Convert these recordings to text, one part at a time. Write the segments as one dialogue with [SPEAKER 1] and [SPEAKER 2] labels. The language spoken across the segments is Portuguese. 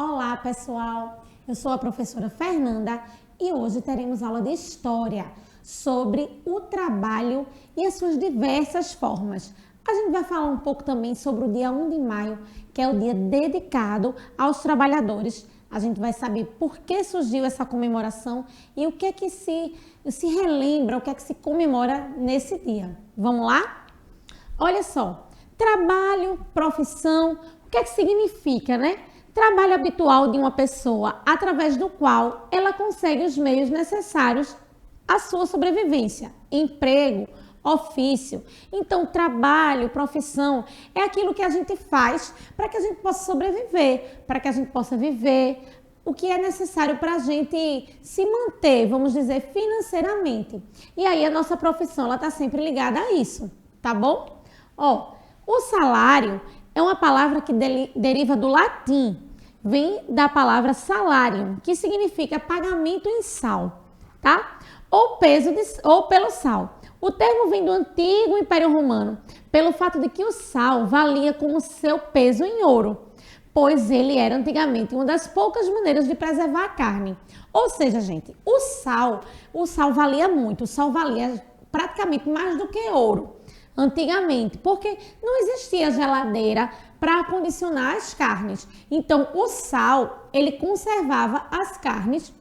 [SPEAKER 1] Olá, pessoal! Eu sou a professora Fernanda e hoje teremos aula de História sobre o trabalho e as suas diversas formas. A gente vai falar um pouco também sobre o dia 1 de maio, que é o dia dedicado aos trabalhadores. A gente vai saber por que surgiu essa comemoração e o que é que se relembra, o que é que se comemora nesse dia. Vamos lá? Olha só, trabalho, profissão, o que é que significa, né? Trabalho habitual de uma pessoa através do qual ela consegue os meios necessários à sua sobrevivência, emprego, ofício. Então, trabalho, profissão é aquilo que a gente faz para que a gente possa sobreviver, para que a gente possa viver o que é necessário para a gente se manter, vamos dizer, financeiramente. E aí a nossa profissão, ela está sempre ligada a isso, tá bom? O salário é uma palavra que deriva do latim, vem da palavra salarium, que significa pagamento em sal, tá? Ou pelo sal. O termo vem do antigo Império Romano, pelo fato de que o sal valia como seu peso em ouro, pois ele era antigamente uma das poucas maneiras de preservar a carne. Ou seja, gente, o sal valia muito, o sal valia praticamente mais do que ouro. Antigamente, porque não existia geladeira para acondicionar as carnes. Então, o sal, ele conservava as carnes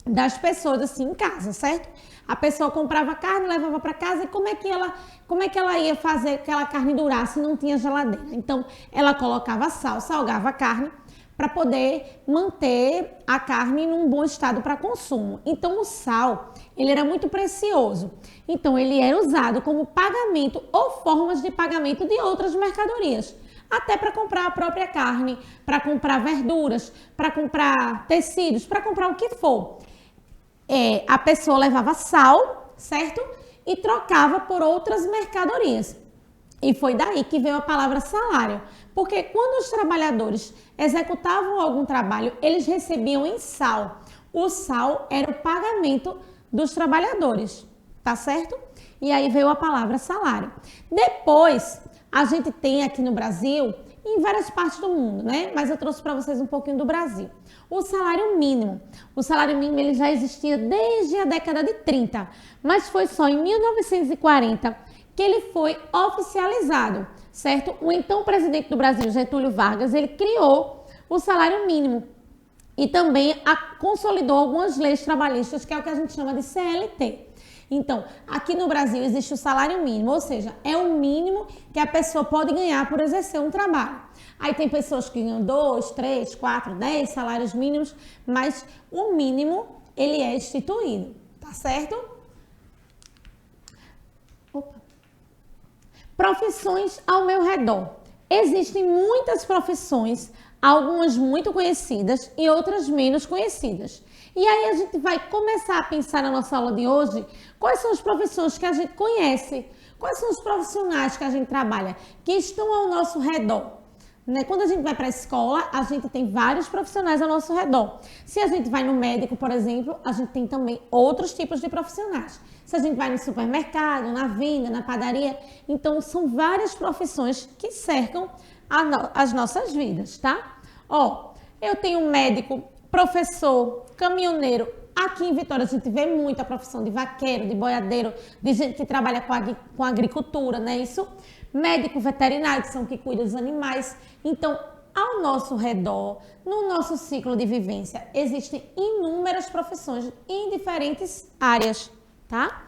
[SPEAKER 1] das pessoas assim em casa, certo? A pessoa comprava carne, levava para casa e como é que ela ia fazer aquela carne durar se não tinha geladeira? Então, ela colocava sal, salgava a carne para poder manter a carne num bom estado para consumo. Então, o sal, ele era muito precioso. Então, ele era usado como pagamento ou formas de pagamento de outras mercadorias. Até para comprar a própria carne, para comprar verduras, para comprar tecidos, para comprar o que for. A pessoa levava sal, certo? E trocava por outras mercadorias. E foi daí que veio a palavra salário. Porque quando os trabalhadores executavam algum trabalho, eles recebiam em sal. O sal era o pagamento dos trabalhadores, tá certo? E aí veio a palavra salário. Depois, a gente tem aqui no Brasil, em várias partes do mundo, né? Mas eu trouxe para vocês um pouquinho do Brasil. O salário mínimo. O salário mínimo ele já existia desde a década de 30, mas foi só em 1940 que ele foi oficializado, certo? O então presidente do Brasil, Getúlio Vargas, ele criou o salário mínimo e também consolidou algumas leis trabalhistas, que é o que a gente chama de CLT. Então, aqui no Brasil existe o salário mínimo, ou seja, é o mínimo que a pessoa pode ganhar por exercer um trabalho. Aí tem pessoas que ganham 2, 3, 4, 10 salários mínimos, mas o mínimo, ele é instituído, tá certo? Profissões ao meu redor. Existem muitas profissões, algumas muito conhecidas e outras menos conhecidas. E aí a gente vai começar a pensar na nossa aula de hoje, quais são as profissões que a gente conhece, quais são os profissionais que a gente trabalha, que estão ao nosso redor. Né? Quando a gente vai para a escola, a gente tem vários profissionais ao nosso redor. Se a gente vai no médico, por exemplo, a gente tem também outros tipos de profissionais. Se a gente vai no supermercado, na venda, na padaria, então são várias profissões que cercam as nossas vidas, tá? Eu tenho um médico, professor, caminhoneiro. Aqui em Vitória a gente vê muita profissão de vaqueiro, de boiadeiro, de gente que trabalha com agricultura, né? Isso, médico veterinário, que são que cuidam dos animais. Então, ao nosso redor, no nosso ciclo de vivência, existem inúmeras profissões em diferentes áreas, tá?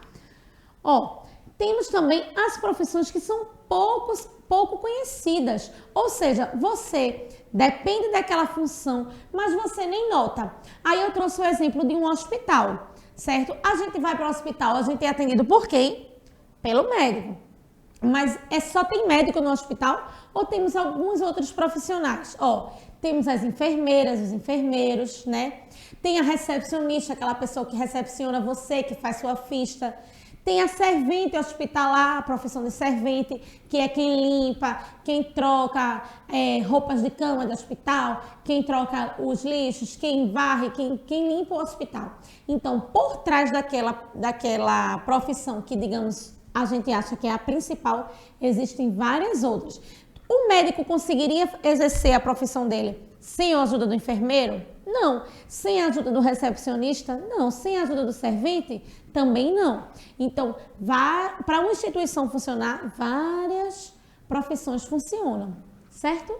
[SPEAKER 1] Temos também as profissões que são pouco conhecidas, ou seja, você depende daquela função, mas você nem nota. Aí eu trouxe o exemplo de um hospital, certo? A gente vai para o hospital, a gente é atendido por quem? Pelo médico. Mas só tem médico no hospital ou temos alguns outros profissionais? Temos as enfermeiras, os enfermeiros, né? Tem a recepcionista, aquela pessoa que recepciona você, que faz sua ficha. Tem a servente hospitalar, a profissão de servente, que é quem limpa, quem troca roupas de cama do hospital, quem troca os lixos, quem varre, quem limpa o hospital. Então, por trás daquela profissão que, digamos, a gente acha que é a principal, existem várias outras. O médico conseguiria exercer a profissão dele Sem a ajuda do enfermeiro? Não. Sem a ajuda do recepcionista? Não. Sem a ajuda do servente? Também não. Então, para uma instituição funcionar, várias profissões funcionam, certo?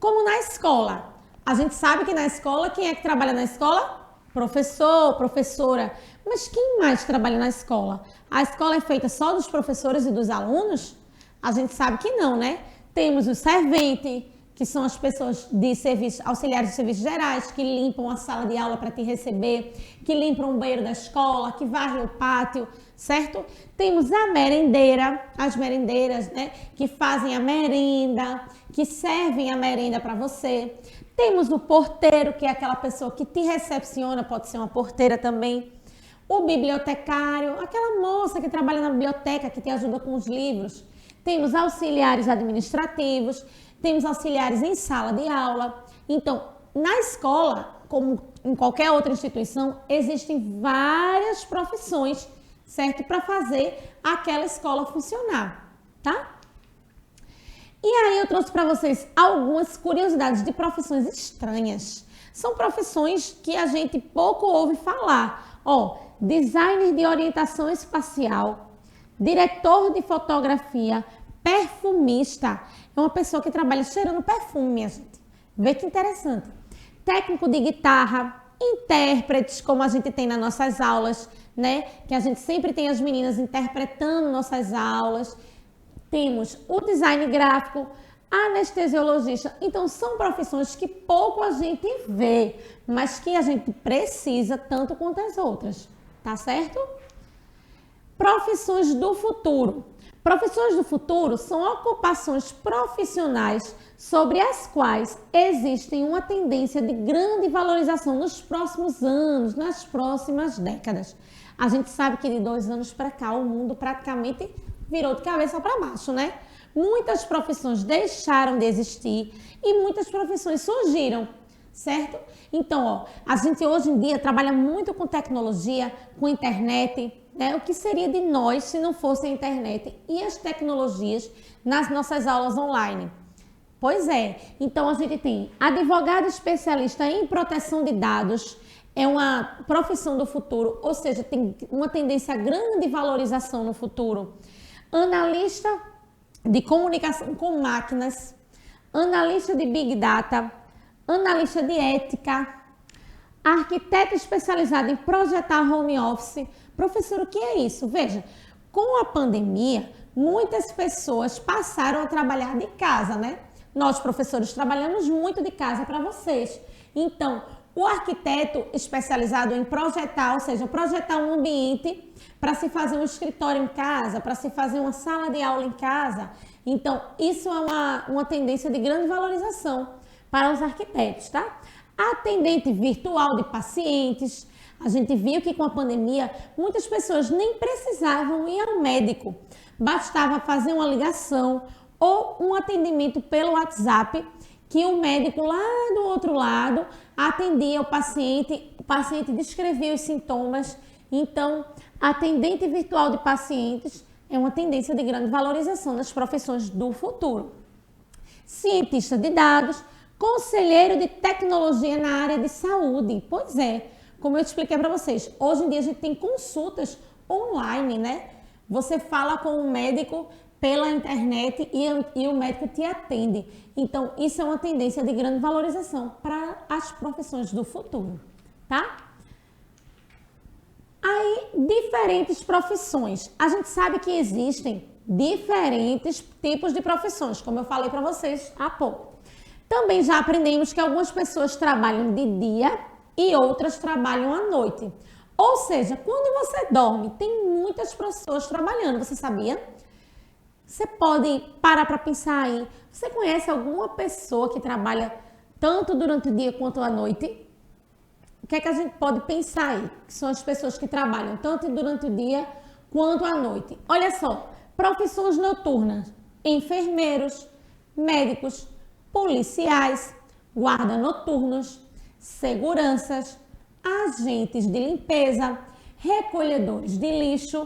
[SPEAKER 1] Como na escola. A gente sabe que na escola, quem é que trabalha na escola? Professor, professora. Mas quem mais trabalha na escola? A escola é feita só dos professores e dos alunos? A gente sabe que não, né? Temos o servente, que são as pessoas de serviço, auxiliares de serviços gerais, que limpam a sala de aula para te receber, que limpam o banheiro da escola, que varrem o pátio, certo? Temos a merendeira, as merendeiras, né? Que fazem a merenda, que servem a merenda para você. Temos o porteiro, que é aquela pessoa que te recepciona, pode ser uma porteira também. O bibliotecário, aquela moça que trabalha na biblioteca, que te ajuda com os livros. Temos auxiliares administrativos, temos auxiliares em sala de aula. Então, na escola, como em qualquer outra instituição, existem várias profissões, certo? Para fazer aquela escola funcionar, tá? E aí eu trouxe para vocês algumas curiosidades de profissões estranhas. São profissões que a gente pouco ouve falar. Ó, designer de orientação espacial, diretor de fotografia, perfumista. É uma pessoa que trabalha cheirando perfume, minha gente. Vê que interessante. Técnico de guitarra, intérpretes, como a gente tem nas nossas aulas, né? Que a gente sempre tem as meninas interpretando nossas aulas. Temos o design gráfico, anestesiologista. Então, são profissões que pouco a gente vê, mas que a gente precisa tanto quanto as outras, tá certo? Profissões do futuro. Profissões do futuro são ocupações profissionais sobre as quais existem uma tendência de grande valorização nos próximos anos, nas próximas décadas. A gente sabe que de 2 anos para cá o mundo praticamente virou de cabeça para baixo, né? Muitas profissões deixaram de existir e muitas profissões surgiram, certo? Então, ó, a gente hoje em dia trabalha muito com tecnologia, com internet, né? O que seria de nós se não fosse a internet e as tecnologias nas nossas aulas online? Pois é, então a gente tem advogado especialista em proteção de dados, é uma profissão do futuro, ou seja, tem uma tendência a grande valorização no futuro. Analista de comunicação com máquinas, analista de Big Data, analista de ética, arquiteto especializado em projetar home office. Professor, o que é isso? Veja, com a pandemia, muitas pessoas passaram a trabalhar de casa, né? Nós, professores, trabalhamos muito de casa para vocês. Então, o arquiteto especializado em projetar, ou seja, projetar um ambiente para se fazer um escritório em casa, para se fazer uma sala de aula em casa. Então, isso é uma tendência de grande valorização para os arquitetos, tá? Atendente virtual de pacientes. A gente viu que com a pandemia, muitas pessoas nem precisavam ir ao médico. Bastava fazer uma ligação ou um atendimento pelo WhatsApp, que o médico lá do outro lado atendia o paciente descrevia os sintomas. Então, atendente virtual de pacientes é uma tendência de grande valorização nas profissões do futuro. Cientista de dados, conselheiro de tecnologia na área de saúde. Pois é, como eu expliquei para vocês, hoje em dia a gente tem consultas online, né? Você fala com o médico pela internet e o médico te atende. Então, isso é uma tendência de grande valorização para as profissões do futuro, tá? Aí, diferentes profissões. A gente sabe que existem diferentes tipos de profissões, como eu falei para vocês há pouco. Também já aprendemos que algumas pessoas trabalham de dia e outras trabalham à noite. Ou seja, quando você dorme, tem muitas pessoas trabalhando, você sabia? Você pode parar para pensar aí. Você conhece alguma pessoa que trabalha tanto durante o dia quanto à noite? O que é que a gente pode pensar aí? Que são as pessoas que trabalham tanto durante o dia quanto à noite. Olha só, profissões noturnas, enfermeiros, médicos, policiais, guardas noturnos, seguranças, agentes de limpeza, recolhedores de lixo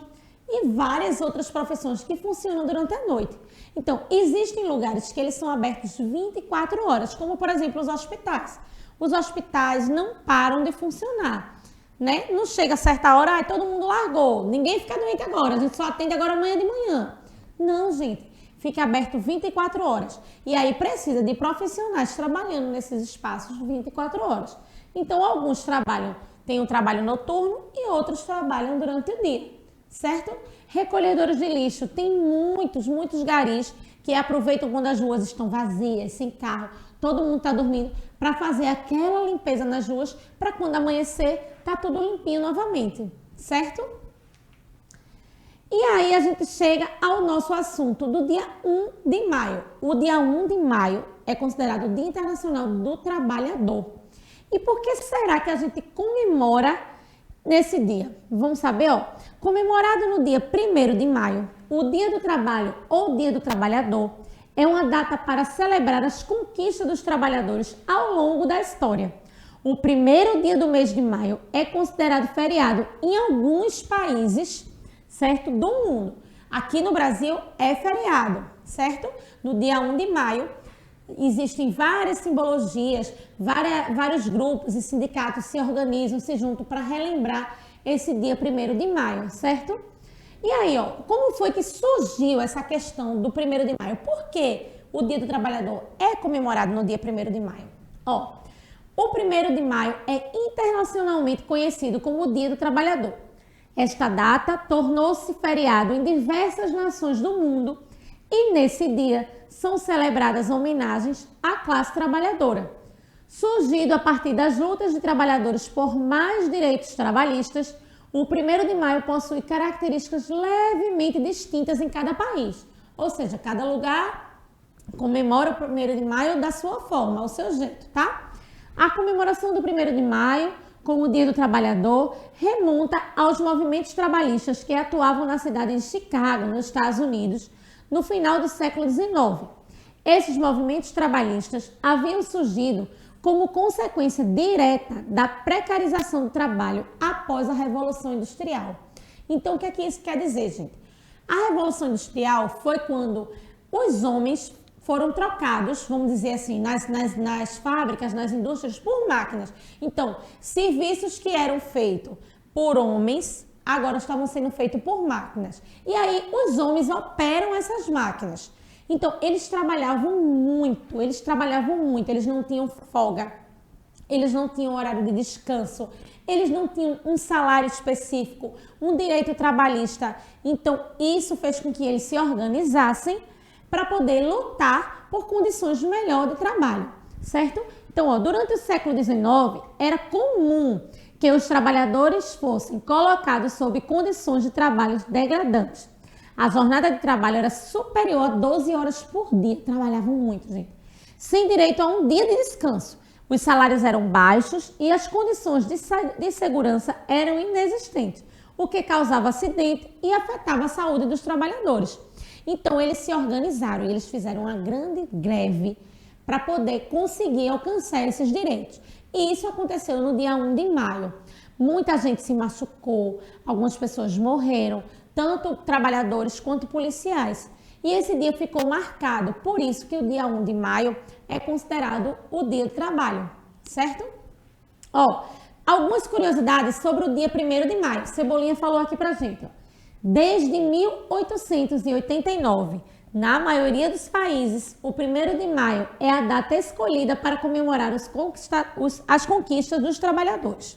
[SPEAKER 1] e várias outras profissões que funcionam durante a noite. Então, existem lugares que eles são abertos 24 horas, como por exemplo os hospitais. Os hospitais não param de funcionar, né? Não chega a certa hora, todo mundo largou, ninguém fica doente agora, a gente só atende agora amanhã de manhã. Não, gente, fica aberto 24 horas. E aí precisa de profissionais trabalhando nesses espaços 24 horas. Então, alguns têm um trabalho noturno e outros trabalham durante o dia, certo? Recolhedores de lixo, tem muitos garis que aproveitam quando as ruas estão vazias, sem carro, todo mundo está dormindo, para fazer aquela limpeza nas ruas, para quando amanhecer, tá tudo limpinho novamente, certo? E aí a gente chega ao nosso assunto do dia 1 de maio. O dia 1 de maio é considerado o Dia Internacional do Trabalhador. E por que será que a gente comemora nesse dia? Vamos saber, ó. Comemorado no dia 1º de maio, o Dia do Trabalho ou Dia do Trabalhador é uma data para celebrar as conquistas dos trabalhadores ao longo da história. O primeiro dia do mês de maio é considerado feriado em alguns países, certo, do mundo. Aqui no Brasil é feriado, certo? No dia 1 de maio existem várias simbologias, vários grupos e sindicatos se organizam, se juntam para relembrar esse dia 1º de maio, certo? E aí, ó, como foi que surgiu essa questão do 1º de maio? Por que o Dia do Trabalhador é comemorado no dia 1º de maio? Ó, o 1º de maio é internacionalmente conhecido como o Dia do Trabalhador. Esta data tornou-se feriado em diversas nações do mundo e nesse dia são celebradas homenagens à classe trabalhadora. Surgido a partir das lutas de trabalhadores por mais direitos trabalhistas, o 1º de maio possui características levemente distintas em cada país. Ou seja, cada lugar comemora o 1º de maio da sua forma, ao seu jeito, tá? A comemoração do 1º de maio, como o Dia do Trabalhador, remonta aos movimentos trabalhistas que atuavam na cidade de Chicago, nos Estados Unidos, no final do século XIX. Esses movimentos trabalhistas haviam surgido como consequência direta da precarização do trabalho após a Revolução Industrial. Então, o que é que isso quer dizer, gente? A Revolução Industrial foi quando os homens foram trocados, vamos dizer assim, nas fábricas, nas indústrias, por máquinas. Então, serviços que eram feitos por homens, agora estavam sendo feitos por máquinas. E aí, os homens operam essas máquinas. Então, eles trabalhavam muito, eles não tinham folga, eles não tinham horário de descanso, eles não tinham um salário específico, um direito trabalhista. Então, isso fez com que eles se organizassem para poder lutar por condições melhores de trabalho, certo? Então, ó, durante o século XIX, era comum que os trabalhadores fossem colocados sob condições de trabalho degradantes. A jornada de trabalho era superior a 12 horas por dia. Trabalhavam muito, gente. Sem direito a um dia de descanso. Os salários eram baixos e as condições de segurança eram inexistentes, o que causava acidente e afetava a saúde dos trabalhadores. Então, eles se organizaram e eles fizeram uma grande greve para poder conseguir alcançar esses direitos. E isso aconteceu no dia 1 de maio. Muita gente se machucou, algumas pessoas morreram, tanto trabalhadores quanto policiais. E esse dia ficou marcado, por isso que o dia 1 de maio é considerado o Dia do Trabalho, certo? Ó, algumas curiosidades sobre o dia 1º de maio. Cebolinha falou aqui pra gente, ó. Desde 1889, na maioria dos países, o 1º de maio é a data escolhida para comemorar as conquistas dos trabalhadores.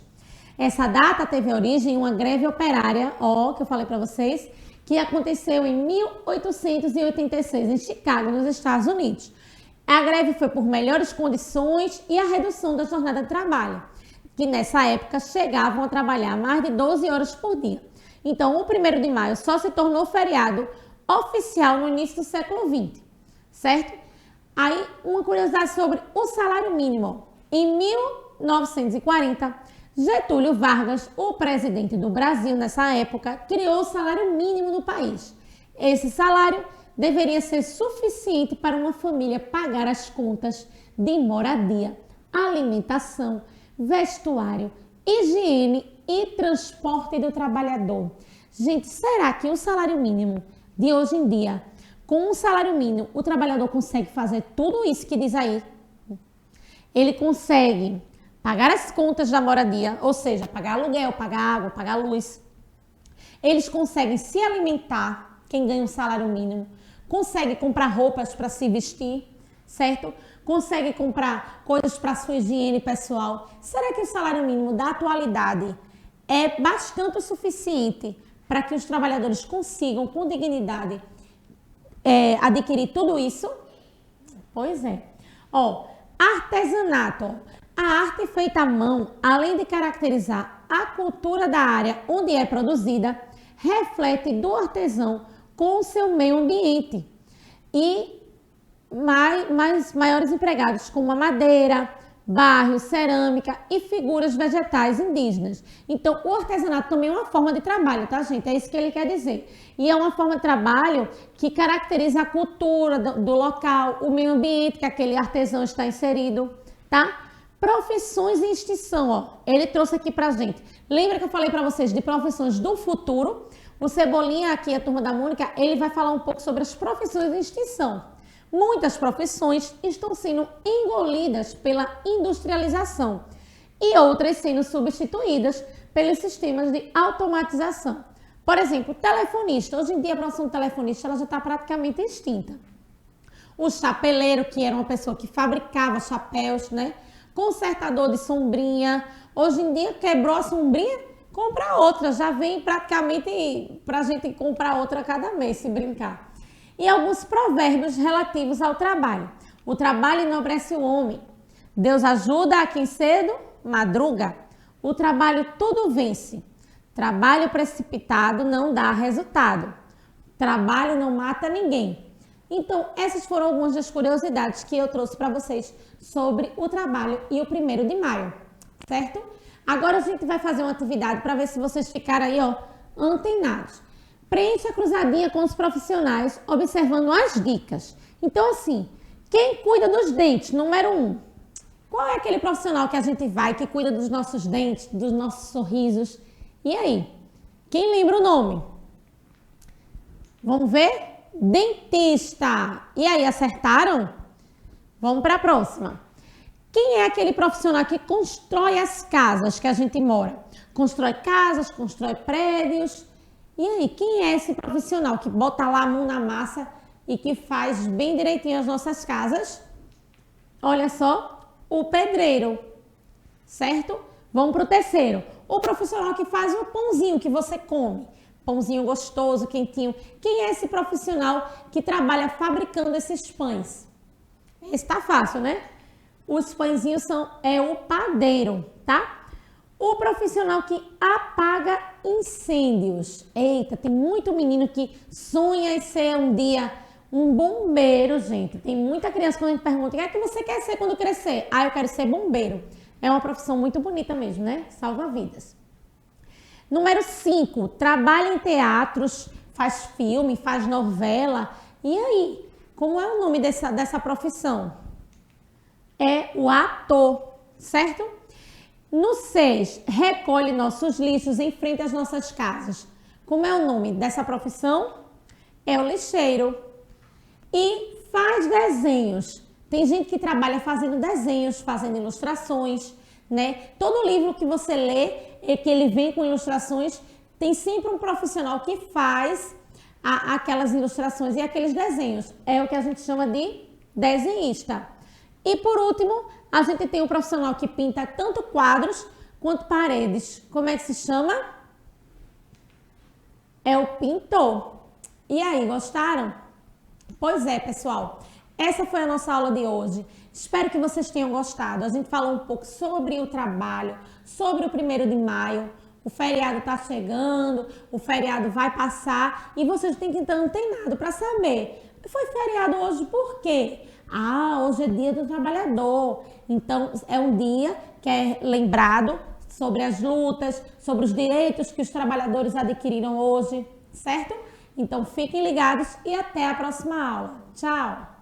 [SPEAKER 1] Essa data teve origem em uma greve operária, que eu falei para vocês, que aconteceu em 1886 em Chicago, nos Estados Unidos. A greve foi por melhores condições e a redução da jornada de trabalho, que nessa época chegavam a trabalhar mais de 12 horas por dia. Então, o 1º de maio só se tornou feriado oficial no início do século XX, certo? Aí, uma curiosidade sobre o salário mínimo. Em 1940, Getúlio Vargas, o presidente do Brasil nessa época, criou o salário mínimo no país. Esse salário deveria ser suficiente para uma família pagar as contas de moradia, alimentação, vestuário, higiene e transporte do trabalhador. Gente, será que o salário mínimo de hoje em dia, com um salário mínimo, o trabalhador consegue fazer tudo isso que diz aí? Ele consegue pagar as contas da moradia, ou seja, pagar aluguel, pagar água, pagar luz. Eles conseguem se alimentar, quem ganha um salário mínimo, consegue comprar roupas para se vestir, certo? Consegue comprar coisas para sua higiene pessoal. Será que o salário mínimo da atualidade é bastante o suficiente para que os trabalhadores consigam, com dignidade, adquirir tudo isso? Pois é. Ó, artesanato. A arte feita à mão, além de caracterizar a cultura da área onde é produzida, reflete do artesão com o seu meio ambiente e maiores empregados como a madeira, barro, cerâmica e figuras vegetais indígenas. Então, o artesanato também é uma forma de trabalho, tá, gente? É isso que ele quer dizer. E é uma forma de trabalho que caracteriza a cultura do local, o meio ambiente que aquele artesão está inserido, tá? Profissões em extinção, ó. Ele trouxe aqui pra gente. Lembra que eu falei pra vocês de profissões do futuro? O Cebolinha aqui, a turma da Mônica, ele vai falar um pouco sobre as profissões em extinção. Muitas profissões estão sendo engolidas pela industrialização e outras sendo substituídas pelos sistemas de automatização. Por exemplo, telefonista. Hoje em dia a profissão de telefonista ela já está praticamente extinta. O chapeleiro, que era uma pessoa que fabricava chapéus, né? Consertador de sombrinha. Hoje em dia quebrou a sombrinha, compra outra. Já vem praticamente para a gente comprar outra a cada mês, se brincar. E alguns provérbios relativos ao trabalho. O trabalho enobrece o homem. Deus ajuda a quem cedo madruga. O trabalho tudo vence. Trabalho precipitado não dá resultado. Trabalho não mata ninguém. Então, essas foram algumas das curiosidades que eu trouxe para vocês sobre o trabalho e o 1º de maio, certo? Agora a gente vai fazer uma atividade para ver se vocês ficaram aí, ó, antenados. Preencha a cruzadinha com os profissionais, observando as dicas. Então, assim, quem cuida dos dentes, número 1. Qual é aquele profissional que a gente vai, que cuida dos nossos dentes, dos nossos sorrisos? E aí? Quem lembra o nome? Vamos ver? Dentista. E aí, acertaram? Vamos para a próxima. Quem é aquele profissional que constrói as casas que a gente mora? Constrói casas, constrói prédios. E aí, quem é esse profissional que bota lá a mão na massa e que faz bem direitinho as nossas casas? Olha só, o pedreiro, certo? Vamos para o terceiro. O profissional que faz o pãozinho que você come. Pãozinho gostoso, quentinho. Quem é esse profissional que trabalha fabricando esses pães? Esse tá fácil, né? Os pãezinhos é o padeiro, tá? O profissional que apaga incêndios. Eita, tem muito menino que sonha em ser um dia um bombeiro, gente. Tem muita criança quando a gente pergunta, o que é que você quer ser quando crescer? Ah, eu quero ser bombeiro. É uma profissão muito bonita mesmo, né? Salva vidas. Número 5, trabalha em teatros, faz filme, faz novela. E aí, como é o nome dessa profissão? É o ator, certo? No 6, recolhe nossos lixos em frente às nossas casas. Como é o nome dessa profissão? É o lixeiro. E faz desenhos. Tem gente que trabalha fazendo desenhos, fazendo ilustrações, né? Todo livro que você lê, que ele vem com ilustrações, tem sempre um profissional que faz aquelas ilustrações e aqueles desenhos. É o que a gente chama de desenhista. E por último, a gente tem um profissional que pinta tanto quadros quanto paredes. Como é que se chama? É o pintor. E aí, gostaram? Pois é, pessoal. Essa foi a nossa aula de hoje. Espero que vocês tenham gostado. A gente falou um pouco sobre o trabalho, sobre o 1º de maio. O feriado está chegando, o feriado vai passar e vocês têm que estar antenados para saber. Foi feriado hoje por quê? Ah, hoje é dia do trabalhador. Então, é um dia que é lembrado sobre as lutas, sobre os direitos que os trabalhadores adquiriram hoje, certo? Então, fiquem ligados e até a próxima aula. Tchau!